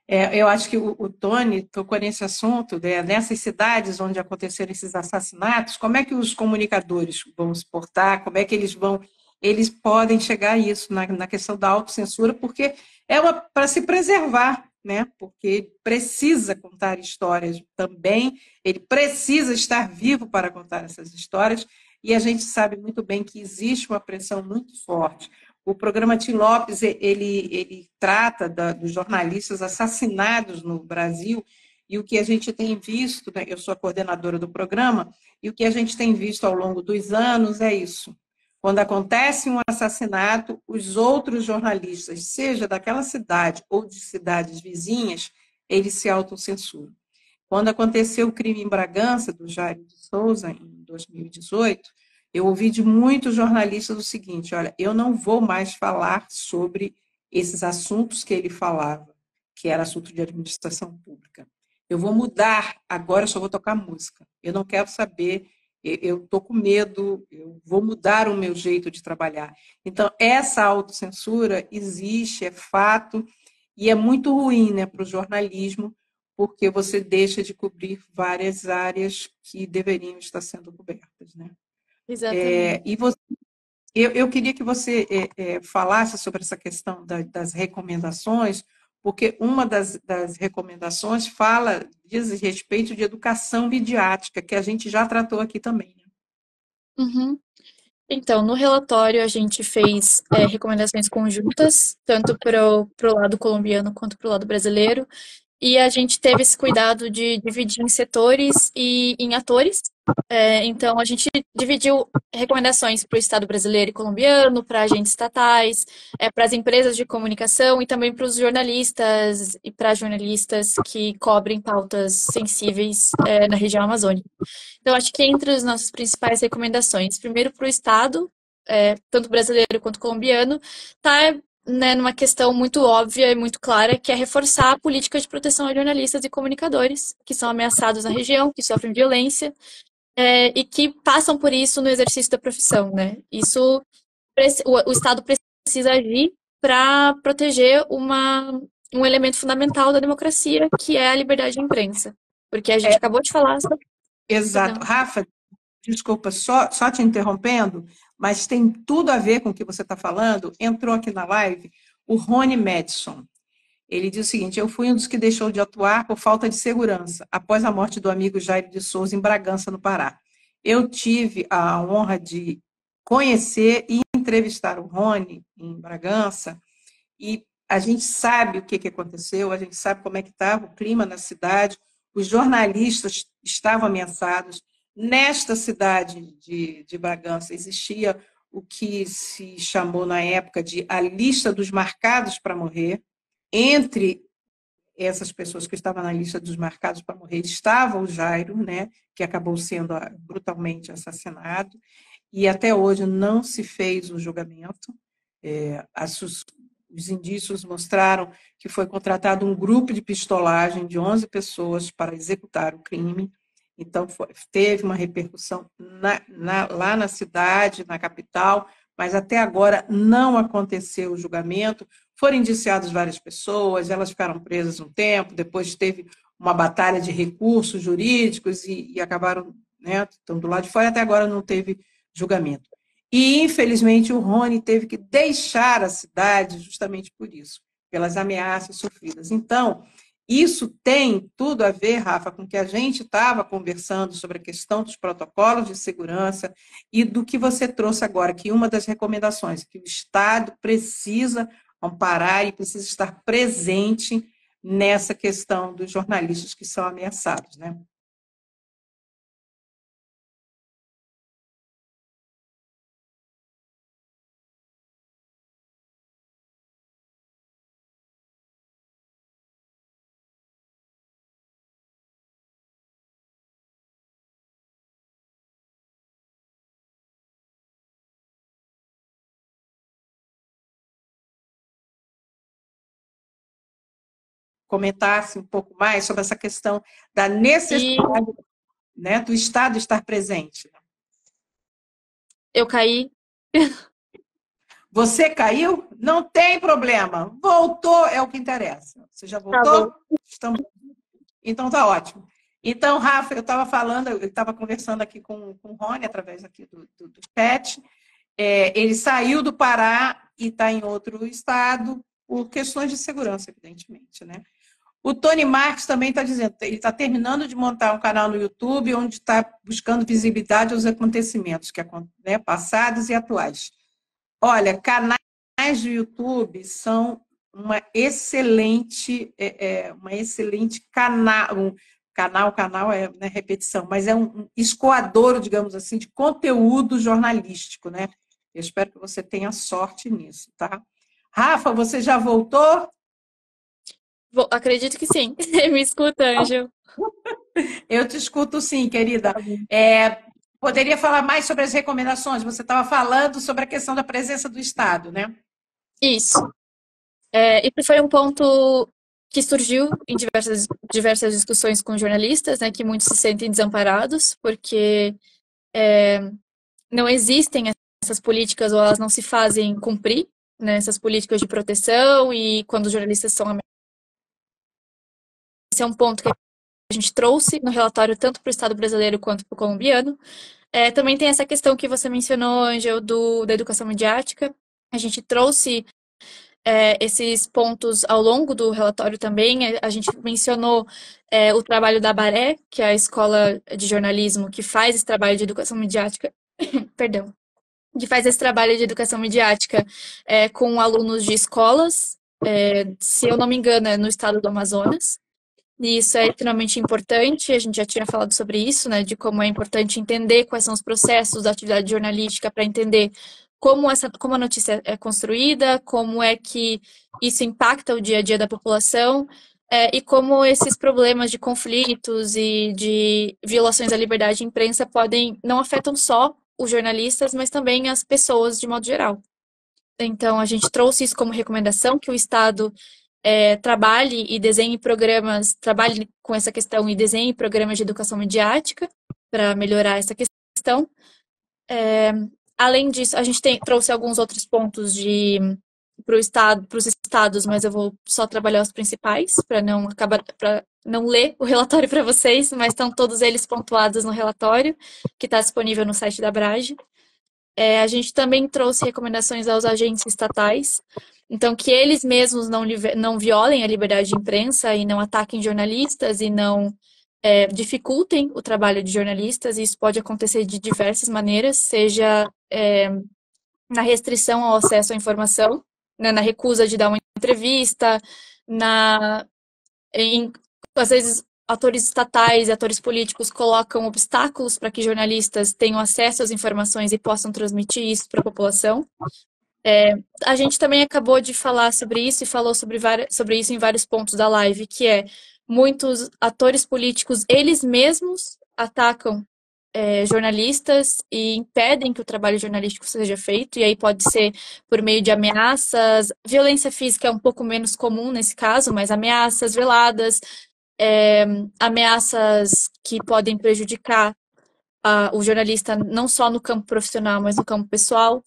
Eu acho que o Tony tocou nesse assunto, né, nessas cidades onde aconteceram esses assassinatos, como é que os comunicadores vão se portar, como é que eles podem chegar a isso na questão da autocensura, porque é para se preservar, né? Porque ele precisa contar histórias também, ele precisa estar vivo para contar essas histórias, e a gente sabe muito bem que existe uma pressão muito forte. O programa Tim Lopes, ele trata dos jornalistas assassinados no Brasil, e o que a gente tem visto, né, eu sou a coordenadora do programa, e o que a gente tem visto ao longo dos anos é isso. Quando acontece um assassinato, os outros jornalistas, seja daquela cidade ou de cidades vizinhas, eles se autocensuram. Quando aconteceu o crime em Bragança, do Jair de Souza, em 2018, eu ouvi de muitos jornalistas o seguinte: olha, eu não vou mais falar sobre esses assuntos que ele falava, que era assunto de administração pública. Eu vou mudar, agora eu só vou tocar música. Eu não quero saber, eu estou com medo, eu vou mudar o meu jeito de trabalhar. Então, essa autocensura existe, é fato, e é muito ruim, né, para o jornalismo, porque você deixa de cobrir várias áreas que deveriam estar sendo cobertas, né? Exatamente. E você, eu queria que você falasse sobre essa questão das recomendações, porque uma das recomendações diz respeito de educação midiática, que a gente já tratou aqui também. Né? Uhum. Então, no relatório a gente fez recomendações conjuntas, tanto para o lado colombiano quanto para o lado brasileiro, e a gente teve esse cuidado de dividir em setores e em atores. Então, a gente dividiu recomendações para o Estado brasileiro e colombiano, para agentes estatais, para as empresas de comunicação e também para os jornalistas e para jornalistas que cobrem pautas sensíveis na região amazônica. Então, acho que entre as nossas principais recomendações, primeiro para o Estado, tanto brasileiro quanto colombiano, tá né, numa questão muito óbvia e muito clara, que é reforçar a política de proteção a jornalistas e comunicadores que são ameaçados na região, que sofrem violência, e que passam por isso no exercício da profissão, né? Isso, o Estado precisa agir para proteger um elemento fundamental da democracia, que é a liberdade de imprensa. Porque a gente É, acabou de falar sobre... exato. Perdão. Rafa, desculpa, só te interrompendo, mas tem tudo a ver com o que você está falando. Entrou aqui na live o Rony Madison. Ele diz o seguinte: eu fui um dos que deixou de atuar por falta de segurança, após a morte do amigo Jair de Souza em Bragança, no Pará. Eu tive a honra de conhecer e entrevistar o Rony em Bragança, e a gente sabe o que aconteceu, a gente sabe como é que estava o clima na cidade, os jornalistas estavam ameaçados. Nesta cidade de Bragança existia o que se chamou na época de a lista dos marcados para morrer. Entre essas pessoas que estavam na lista dos marcados para morrer estava o Jairo, né, que acabou sendo brutalmente assassinado, e até hoje não se fez o julgamento. Os indícios mostraram que foi contratado um grupo de pistolagem de 11 pessoas para executar o crime. Então, teve uma repercussão lá na cidade, na capital, mas até agora não aconteceu o julgamento. Foram indiciadas várias pessoas, elas ficaram presas um tempo, depois teve uma batalha de recursos jurídicos e acabaram, né, estão do lado de fora, até agora não teve julgamento. E, infelizmente, o Rony teve que deixar a cidade justamente por isso, pelas ameaças sofridas. Então, isso tem tudo a ver, Rafa, com o que a gente estava conversando sobre a questão dos protocolos de segurança e do que você trouxe agora, que uma das recomendações, que o Estado precisa amparar e precisa estar presente nessa questão dos jornalistas que são ameaçados, né? Comentasse um pouco mais sobre essa questão da E necessidade, né, do Estado estar presente. eu caí. Você caiu? Não tem problema. Voltou é o que interessa. Você já Travou. voltou? Estamos... Então tá ótimo. Então, Rafa, eu estava falando, eu estava conversando aqui com o Rony, através aqui do chat. Ele saiu do Pará e está em outro estado, por questões de segurança, evidentemente, né? O Tony Marques também está dizendo, ele está terminando de montar um canal no YouTube onde está buscando visibilidade aos acontecimentos né, passados e atuais. Olha, canais do YouTube são uma excelente canal é, né, repetição, mas é um escoadouro, digamos assim, de conteúdo jornalístico, né? Eu espero que você tenha sorte nisso, tá? Rafa, você já voltou? Acredito que sim. Me escuta, Ângelo. Eu te escuto sim, Tá querida. bom. Poderia falar mais sobre as recomendações? Você estava falando sobre a questão da presença do Estado, né? Isso. Isso foi um ponto que surgiu em diversas discussões com jornalistas, né, que muitos se sentem desamparados, porque não existem essas políticas ou elas não se fazem cumprir, né, essas políticas de proteção, e quando os jornalistas são ameaçados. Esse é um ponto que a gente trouxe no relatório tanto para o Estado brasileiro quanto para o colombiano. Também tem essa questão que você mencionou, Angel, da educação midiática. A gente trouxe esses pontos ao longo do relatório também. A gente mencionou o trabalho da Baré, que é a escola de jornalismo que faz esse trabalho de educação midiática, perdão, que faz esse trabalho de educação midiática com alunos de escolas, se eu não me engano, é no estado do Amazonas. E isso é extremamente importante, a gente já tinha falado sobre isso, né, de como é importante entender quais são os processos da atividade jornalística para entender como a notícia é construída, como é que isso impacta o dia a dia da população, e como esses problemas de conflitos e de violações à liberdade de imprensa não afetam só os jornalistas, mas também as pessoas de modo geral. Então, a gente trouxe isso como recomendação, que o Estado trabalhe e desenhe programas, trabalhe com essa questão e desenhe programas de educação midiática para melhorar essa questão. Além disso, a gente trouxe alguns outros pontos para os estados, mas eu vou só trabalhar os principais para não ler o relatório para vocês, mas estão todos eles pontuados no relatório que está disponível no site da Abrage. A gente também trouxe recomendações aos agentes estatais, então que eles mesmos não violem a liberdade de imprensa e não ataquem jornalistas e não dificultem o trabalho de jornalistas. E isso pode acontecer de diversas maneiras, seja na restrição ao acesso à informação, né, na recusa de dar uma entrevista, às vezes atores estatais e atores políticos colocam obstáculos para que jornalistas tenham acesso às informações e possam transmitir isso para a população. A gente também acabou de falar sobre isso e falou sobre isso em vários pontos da live, que muitos atores políticos, eles mesmos atacam jornalistas e impedem que o trabalho jornalístico seja feito, e aí pode ser por meio de ameaças. Violência física é um pouco menos comum nesse caso, mas ameaças veladas, ameaças que podem prejudicar o jornalista não só no campo profissional, mas no campo pessoal.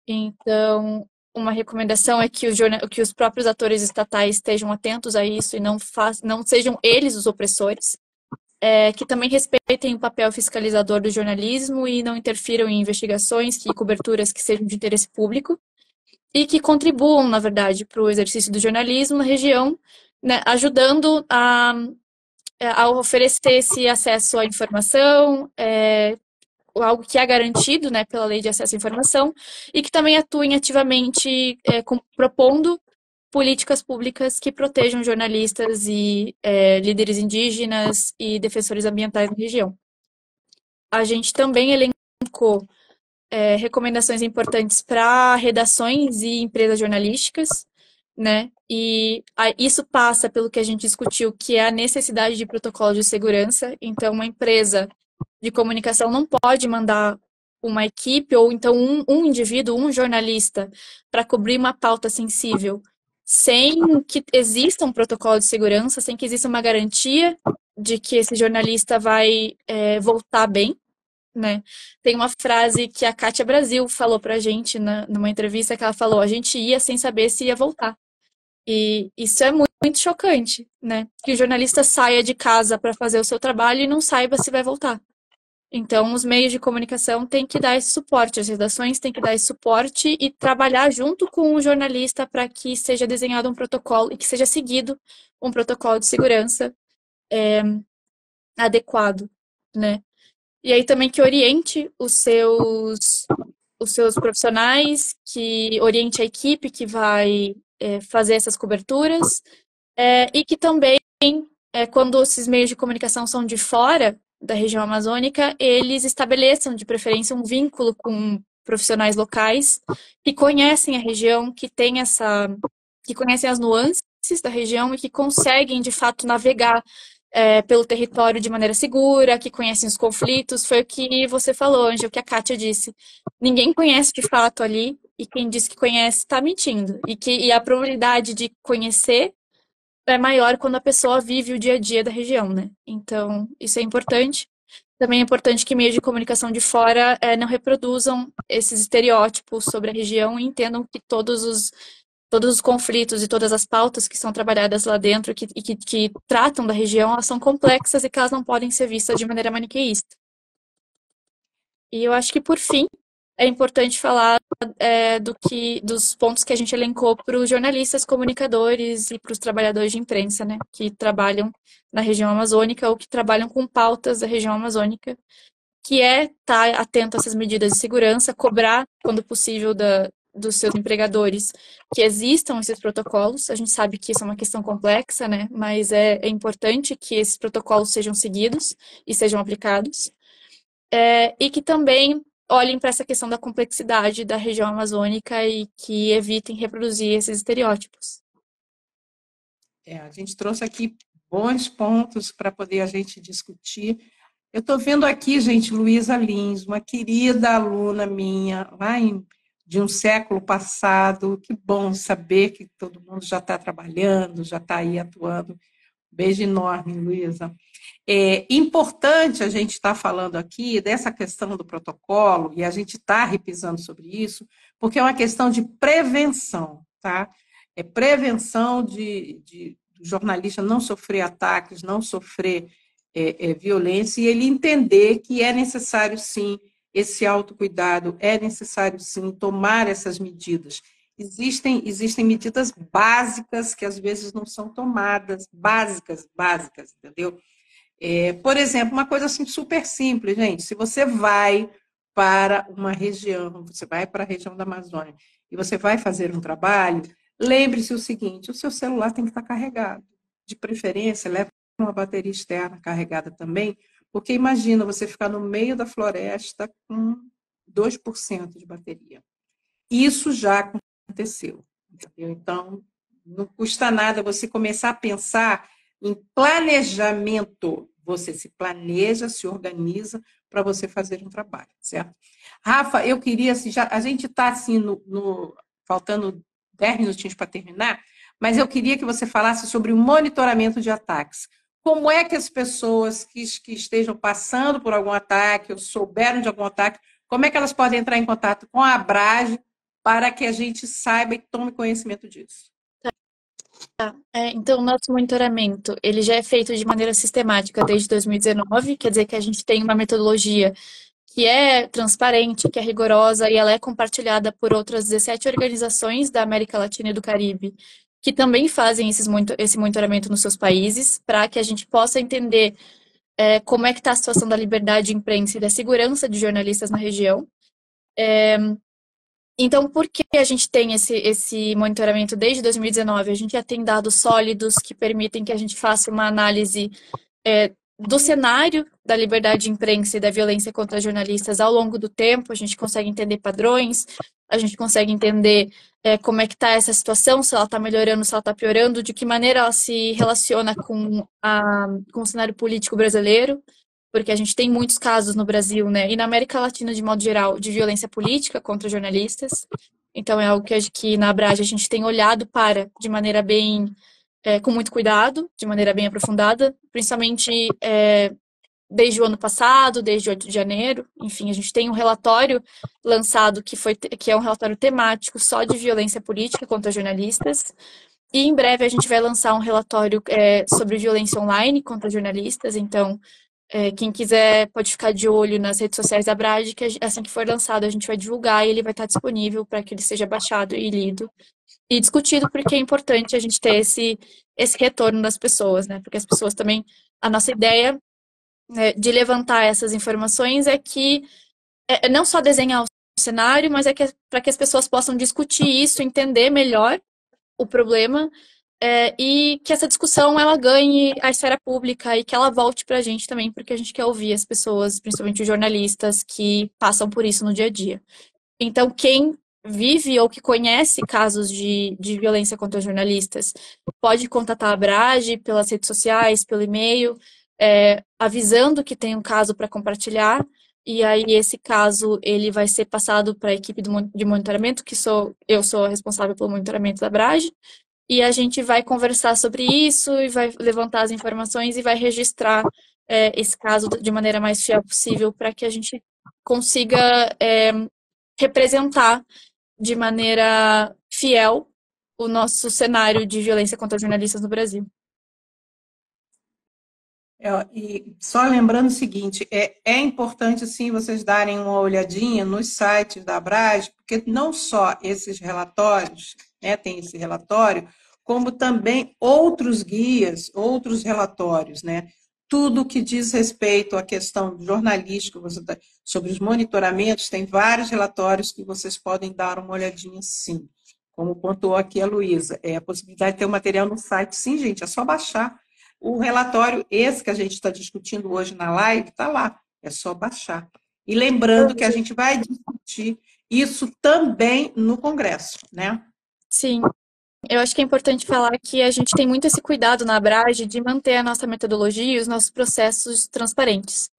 Então, uma recomendação é que os próprios atores estatais estejam atentos a isso e não sejam eles os opressores, que também respeitem o papel fiscalizador do jornalismo e não interfiram em investigações e coberturas que sejam de interesse público, e que contribuam, na verdade, para o exercício do jornalismo na região, né, ajudando a oferecer esse acesso à informação, algo que é garantido, né, pela Lei de Acesso à Informação, e que também atuem ativamente propondo políticas públicas que protejam jornalistas e líderes indígenas e defensores ambientais na região. A gente também elencou recomendações importantes para redações e empresas jornalísticas, né? E isso passa pelo que a gente discutiu, que é a necessidade de protocolo de segurança. Então, uma empresa de comunicação não pode mandar uma equipe ou então um indivíduo, um jornalista, para cobrir uma pauta sensível, sem que exista um protocolo de segurança, sem que exista uma garantia de que esse jornalista vai voltar bem, né? Tem uma frase que a Kátia Brasil falou pra gente numa entrevista, que ela falou: a gente ia sem saber se ia voltar. E isso é muito, muito chocante, né? Que o jornalista saia de casa para fazer o seu trabalho e não saiba se vai voltar. Então, os meios de comunicação têm que dar esse suporte, as redações têm que dar esse suporte e trabalhar junto com o jornalista para que seja desenhado um protocolo e que seja seguido um protocolo de segurança adequado, né? E aí também que oriente os seus profissionais, que oriente a equipe que vai fazer essas coberturas, e que também, quando esses meios de comunicação são de fora da região amazônica, eles estabeleçam, de preferência, um vínculo com profissionais locais que conhecem a região, que conhecem as nuances da região e que conseguem, de fato, navegar pelo território de maneira segura, que conhecem os conflitos. Foi o que você falou, Ângela, o que a Kátia disse. Ninguém conhece de fato ali, e quem diz que conhece está mentindo. E a probabilidade de conhecer é maior quando a pessoa vive o dia a dia da região, né? Então, isso é importante. Também é importante que meios de comunicação de fora não reproduzam esses estereótipos sobre a região e entendam que todos os conflitos e todas as pautas que são trabalhadas lá dentro e que tratam da região, elas são complexas e que elas não podem ser vistas de maneira maniqueísta. E eu acho que, por fim, é importante falar dos pontos que a gente elencou para os jornalistas, comunicadores e para os trabalhadores de imprensa, né, que trabalham na região amazônica ou que trabalham com pautas da região amazônica, que estar atento a essas medidas de segurança, cobrar, quando possível, dos seus empregadores que existam esses protocolos. A gente sabe que isso é uma questão complexa, né, mas é importante que esses protocolos sejam seguidos e sejam aplicados. E que também olhem para essa questão da complexidade da região amazônica e que evitem reproduzir esses estereótipos. A gente trouxe aqui bons pontos para poder a gente discutir. Eu estou vendo aqui, gente, Luísa Lins, uma querida aluna minha, lá de um século passado. Que bom saber que todo mundo já está trabalhando, já está aí atuando. Beijo enorme, Luísa. É importante a gente estar falando aqui dessa questão do protocolo, e a gente está repisando sobre isso, porque é uma questão de prevenção, tá? É prevenção de do jornalista não sofrer ataques, não sofrer violência, e ele entender que é necessário, sim, esse autocuidado, é necessário, sim, tomar essas medidas. Existem medidas básicas que às vezes não são tomadas, básicas, entendeu? Por exemplo, uma coisa assim super simples, gente. Se você vai para uma região, você vai para a região da Amazônia e você vai fazer um trabalho, lembre-se o seguinte: o seu celular tem que estar carregado. De preferência, leve uma bateria externa carregada também, porque imagina você ficar no meio da floresta com 2% de bateria. Isso já aconteceu, entendeu? Então, não custa nada você começar a pensar em planejamento. Você se planeja, se organiza para você fazer um trabalho, certo? Rafa, eu queria, assim, a gente está assim, faltando 10 minutinhos para terminar, mas eu queria que você falasse sobre o monitoramento de ataques. Como é que as pessoas que estejam passando por algum ataque ou souberam de algum ataque, como é que elas podem entrar em contato com a Abrage para que a gente saiba e tome conhecimento disso? Então, o nosso monitoramento, ele já é feito de maneira sistemática desde 2019, quer dizer que a gente tem uma metodologia que é transparente, que é rigorosa e ela é compartilhada por outras 17 organizações da América Latina e do Caribe, que também fazem esse monitoramento nos seus países, para que a gente possa entender como é que está a situação da liberdade de imprensa e da segurança de jornalistas na região. Então, por que a gente tem esse monitoramento desde 2019? A gente já tem dados sólidos que permitem que a gente faça uma análise do cenário da liberdade de imprensa e da violência contra jornalistas ao longo do tempo. A gente consegue entender padrões, a gente consegue entender como é que está essa situação, se ela está melhorando, se ela está piorando, de que maneira ela se relaciona com o cenário político brasileiro, porque a gente tem muitos casos no Brasil, né, e na América Latina de modo geral, de violência política contra jornalistas. Então é algo que na Abrage a gente tem olhado para de maneira bem com muito cuidado, de maneira bem aprofundada, principalmente desde o ano passado, desde 8 de janeiro. Enfim, a gente tem um relatório lançado que é um relatório temático só de violência política contra jornalistas. E em breve a gente vai lançar um relatório sobre violência online contra jornalistas. Então, quem quiser pode ficar de olho nas redes sociais da Abrage, que assim que for lançado a gente vai divulgar e ele vai estar disponível para que ele seja baixado e lido e discutido, porque é importante a gente ter esse retorno das pessoas, né? Porque as pessoas também, a nossa ideia, né, de levantar essas informações é que não só desenhar o cenário, mas para que as pessoas possam discutir isso, entender melhor o problema e que essa discussão ela ganhe a esfera pública e que ela volte para a gente também, porque a gente quer ouvir as pessoas, principalmente os jornalistas que passam por isso no dia a dia. Então, quem vive ou que conhece casos de violência contra jornalistas pode contatar a Abrage pelas redes sociais, pelo e-mail, avisando que tem um caso para compartilhar. E aí esse caso ele vai ser passado para a equipe de monitoramento, que eu sou a responsável pelo monitoramento da Abrage, e a gente vai conversar sobre isso e vai levantar as informações e vai registrar esse caso de maneira mais fiel possível para que a gente consiga representar de maneira fiel o nosso cenário de violência contra jornalistas no Brasil. E só lembrando o seguinte, é importante sim vocês darem uma olhadinha nos sites da Abrage, porque não só esses relatórios, né, tem esse relatório, como também outros guias, outros relatórios, né? Tudo que diz respeito à questão jornalística, sobre os monitoramentos, tem vários relatórios que vocês podem dar uma olhadinha sim. Como pontuou aqui a Luísa, a possibilidade de ter o material no site, sim, gente, é só baixar. O relatório, esse que a gente está discutindo hoje na live, está lá, é só baixar. E lembrando que a gente vai discutir isso também no Congresso, né? Sim, eu acho que é importante falar que a gente tem muito esse cuidado na Abrage de manter a nossa metodologia e os nossos processos transparentes.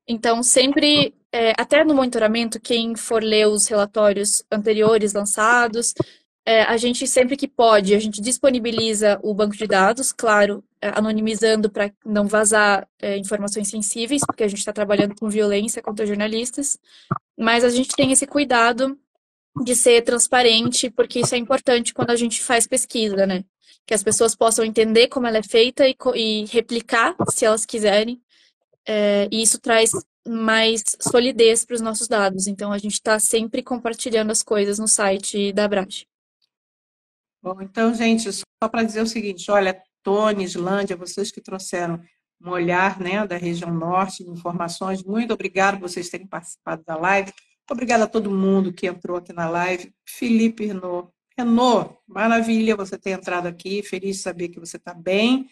Então, sempre até no monitoramento, quem for ler os relatórios anteriores lançados, a gente sempre que pode, a gente disponibiliza o banco de dados, claro, anonimizando para não vazar informações sensíveis, porque a gente está trabalhando com violência contra jornalistas, mas a gente tem esse cuidado de ser transparente, porque isso é importante quando a gente faz pesquisa, né? Que as pessoas possam entender como ela é feita e replicar, se elas quiserem, e isso traz mais solidez para os nossos dados. Então, a gente está sempre compartilhando as coisas no site da Abrage. Bom, então, gente, só para dizer o seguinte, olha, Tony, Islândia, vocês que trouxeram um olhar, né, da região norte, de informações, muito obrigado por vocês terem participado da live. Obrigada a todo mundo que entrou aqui na live. Felipe Renault, maravilha você ter entrado aqui, feliz de saber que você está bem.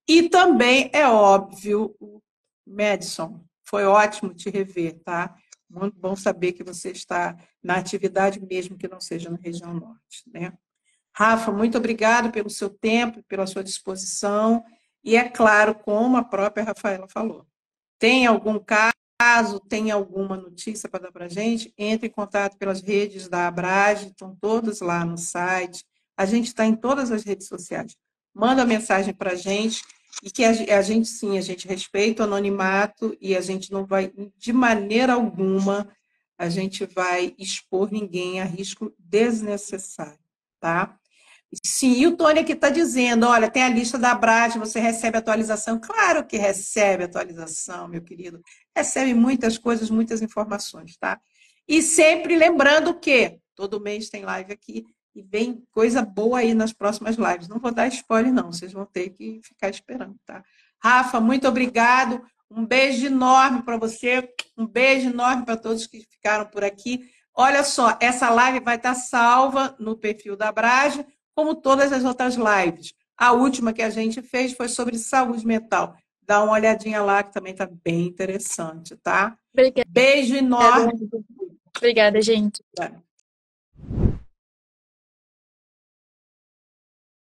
E também, é óbvio, o Madison, foi ótimo te rever, tá? Muito bom saber que você está na atividade, mesmo que não seja na região norte, né? Rafa, muito obrigado pelo seu tempo, pela sua disposição. E é claro, como a própria Rafaela falou, tem algum caso, tem alguma notícia para dar para a gente? Entre em contato pelas redes da Abrage, estão todas lá no site. A gente está em todas as redes sociais. Manda mensagem para a gente e que a gente, sim, a gente respeita o anonimato e a gente não vai, de maneira alguma, a gente vai expor ninguém a risco desnecessário, tá? Sim, e o Tony aqui está dizendo, olha, tem a lista da Abrage, você recebe atualização. Claro que recebe atualização, meu querido. Recebe muitas coisas, muitas informações, tá? E sempre lembrando que todo mês tem live aqui e vem coisa boa aí nas próximas lives. Não vou dar spoiler, não, vocês vão ter que ficar esperando, tá? Rafa, muito obrigado. Um beijo enorme para você, um beijo enorme para todos que ficaram por aqui. Olha só, essa live vai estar salva no perfil da Abrage, como todas as outras lives. A última que a gente fez foi sobre saúde mental. Dá uma olhadinha lá, que também está bem interessante, tá? Obrigada. Beijo enorme. Obrigada, gente.